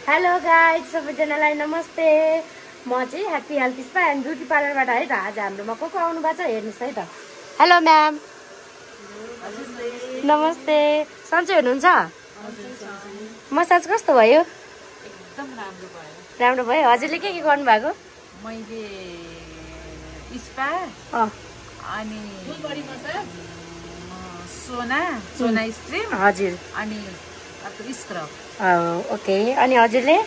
Hello guys सबैजनालाई नमस्ते। म चाहिँ happy health spa and beauty पार्लरबाट है त। आज हाम्रोमा को आउनु भएको छ हेर्नुहोस् है त। Hello ma'am. नमस्ते। सन्चै हुनुहुन्छ? मसाज कस्तो भयो? एकदम राम्रो भयो। राम्रो भयो। हजुरले के गर्नु भएको? मैले स्पा अनि सोना स्ट्रिम हजुर अनि अर्को स्क्रब। ओके। अनि हजुरले?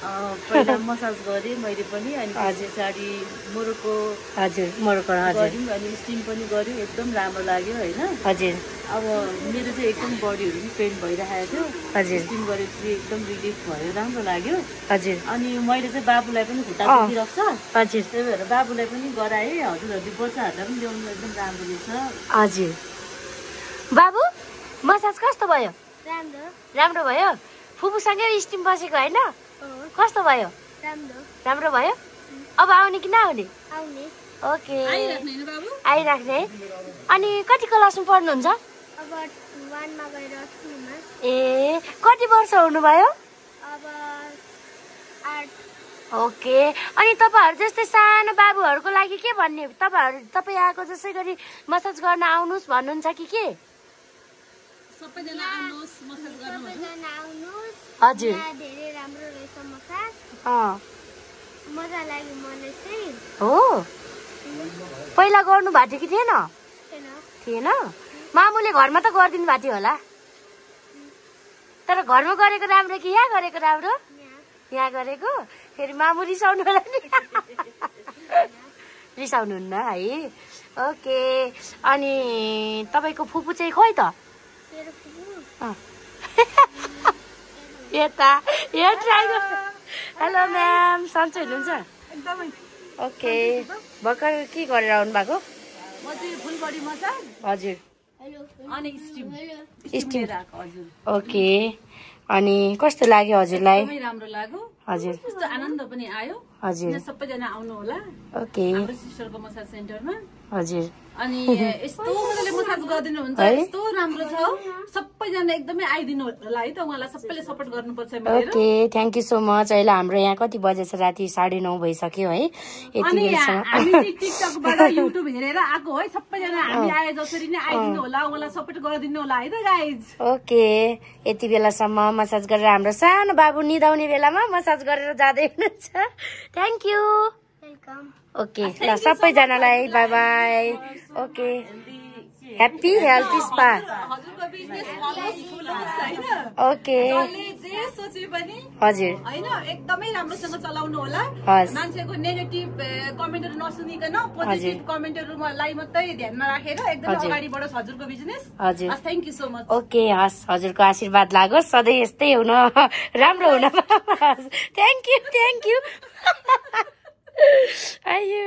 पहिला मसाज गरेँ मैले पनि अनि पछाडि मोरोको गऱ्यौँ अनि स्टिम पनि गऱ्यौँ। एकदम राम्रो लाग्यो होइन। हजुर। अब मेरो चाहिँ एकदम बडीहरू पनि पेन भइरहेको थियो। हजुर। स्टिम गरेपछि एकदम रिलिफ भयो, राम्रो लाग्यो। हजुर। अनि मैले चाहिँ बाबुलाई पनि खुट्टा दुखिरहेको छ। हजुर। त्यही भएर बाबुलाई पनि गराएँ। हजुरहरूले बच्चाहरूलाई पनि ल्याउनु एकदम राम्रो रहेछ। हजुर। बाबु मसाज कस्तो भयो? राम्रो भयो। फुपूसँगै स्टिम बसेको होइन? कस्तो भयो? राम्रो भयो। अब आउने कि नआउने? ओके आइराख्ने है। अनि कति क्लासमा पढ्नुहुन्छ? ए कति वर्ष हुनुभयो? ओके। अनि तपाईँहरू जस्तै सानो बाबुहरूको लागि के भन्ने? तपाईँ आएको जसै गरी मसाज गर्न आउनुहोस् भन्नुहुन्छ कि के? सबैजना आउनुहोस् मसाज गर्नु। हजुर। धेरै राम्रो रहेछ मसाज। मजा लाग्यो मलाई चाहिँ। हो पहिला गर्नु भएको थियो कि थिएन? थिएन। मामुले घरमा त गरिदिनु भएको थियो होला। तर घरमा गरेको राम्रो कि यहाँ गरेको राम्रो? यहाँ गरेको। फेरि मामु रिसाउनु होला नि। रिसाउनुहुन्न है। ओके। अनि तपाईँको फुपू चाहिँ खोइ त? Hello ma'am. सन्चै हुनुहुन्छ? एकदमै। ओके। भर्खर के गरेर आउनु भएको? म चाहिँ फुल बडी मसाज हजुर अनि स्टिम हजुर। ओके। अनि कस्तो लाग्यो हजुरलाई? एकदमै राम्रो लाग्यो। हजुर। कस्तो आनन्द पनि आयो। हजुर। सबैजना आउनु होला ओके। हाम्रो सिस्टरको मसाज सेन्टरमा। हजुर। अनि यस्तो मजाले मसाज गरिदिनु हुन्छ, यस्तो राम्रो छ। सबैजना एकदमै आइदिनु होला है त। उहाँलाई सबैले सपोर्ट गर्नुपर्छ मेरो। Okay thank you so much. अहिले हाम्रो यहाँ कति बजेछ? राति 9:30 भइसक्यो है। यति बेलसम्म हामी टिकटकबाट युट्युब हेरेर आएको है। सबैजना हामी आए जसरी नै आइदिनु होला, उहाँलाई सपोर्ट गरिदिनु होला है त गाइज। ओके। यति बेलासम्म मसाज गरेर हाम्रो सानो बाबु निदाउने बेलामा मसाज गरेर जाँदै हुनुहुन्छ। Thank you. ओके ल सबैजनालाई by by. Okay. Happy health spa. हजुरको बिजनेस अलमोस्ट फुल हैन? ओके। जसले जे सोचे पनि हजुर हैन एकदमै राम्रोसँग चलाउनु होला। हस्। मान्छेको नेगेटिभ कमेन्टहरु नसुनिकन पोजिटिभ कमेन्टहरुलाई मात्रै ध्यानमा राखेर एकदमै अगाडि बढोस् हजुरको बिजनेस। हजुर। Thank you so much. Okay हस्। हजुरको आशीर्वाद लागोस् सधैँ यस्तै हुन राम्रो हुन। Thank you. आयो।